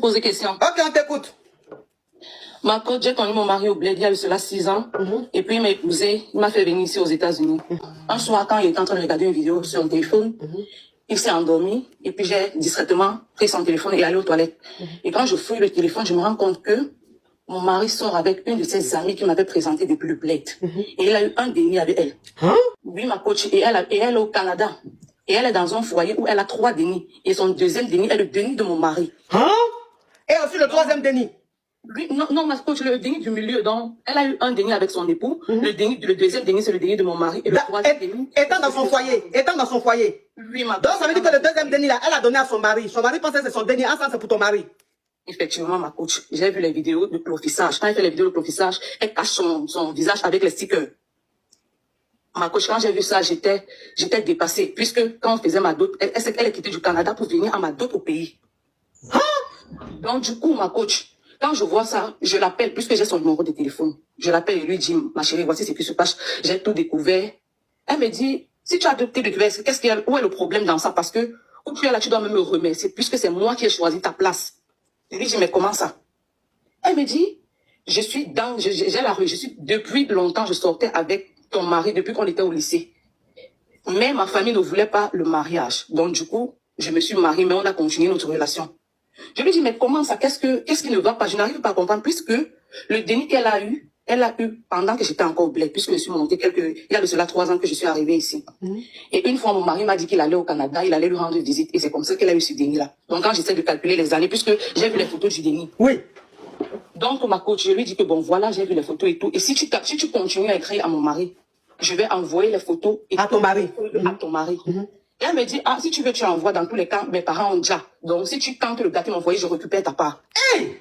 Poser question. Ok, on t'écoute. Ma coach, j'ai connu mon mari au bled il y a eu cela 6 ans. Et puis il m'a épousé, il m'a fait venir ici aux États-Unis. Un soir, quand il était en train de regarder une vidéo sur un téléphone, il s'est endormi. Et puis j'ai discrètement pris son téléphone et allé aux toilettes. Et quand je fouille le téléphone, je me rends compte que mon mari sort avec une de ses amies qui m'avait présenté depuis le bled. Et il a eu un déni avec elle. Oui, ma coach, et elle est au Canada. Et elle est dans un foyer où elle a 3 dénis. Et son deuxième déni est le déni de mon mari. Et aussi le troisième déni. Oui, non, ma coach, le déni du milieu. Donc, elle a eu un déni avec son époux. Le deuxième déni, c'est le déni de mon mari. Et le troisième déni... Étant dans son foyer. Oui, ma coach. Donc, ça veut dire que le deuxième déni, là, elle a donné à son mari. Son mari pensait que c'est son déni. Ah, ça, c'est pour ton mari. Effectivement, ma coach, j'ai vu les vidéos de clofissage. Quand elle fait les vidéos de clofissage, elle cache son visage avec les stickers. Ma coach, quand j'ai vu ça, j'étais dépassée. Puisque quand on faisait ma dot, elle est quittée du Canada pour venir à ma dot au pays. Donc, du coup, ma coach, quand je vois ça, je l'appelle, puisque j'ai son numéro de téléphone. Je l'appelle et lui dis, ma chérie, voici ce qui se passe. J'ai tout découvert. Elle me dit, si tu as tout découvert, où est le problème dans ça? Parce que, où tu es là, tu dois même me remercier, puisque c'est moi qui ai choisi ta place. Je lui dis, mais comment ça? Elle me dit, je suis depuis longtemps, je sortais avec ton mari depuis qu'on était au lycée. Mais ma famille ne voulait pas le mariage. Donc, du coup, je me suis mariée, mais on a continué notre relation. Je lui dis, mais comment ça? Qu'est-ce qui ne va pas? Je n'arrive pas à comprendre, puisque le déni qu'elle a eu pendant que j'étais encore au bled, puisque je suis montée il y a de cela 3 ans que je suis arrivée ici. Et une fois, mon mari m'a dit qu'il allait au Canada, il allait lui rendre visite, et c'est comme ça qu'elle a eu ce déni-là. Donc, quand j'essaie de calculer les années, puisque j'ai vu les photos du déni. Oui. Donc, ma coach, je lui dis que bon, voilà, j'ai vu les photos et tout. Et si tu continues à écrire à mon mari, je vais envoyer les photos à ton mari. À ton mari. Et elle me dit, ah, si tu veux, tu envoies. Dans tous les cas, mes parents ont déjà. Donc, si tu tentes le gâteau m'envoyer, je récupère ta part. Hey!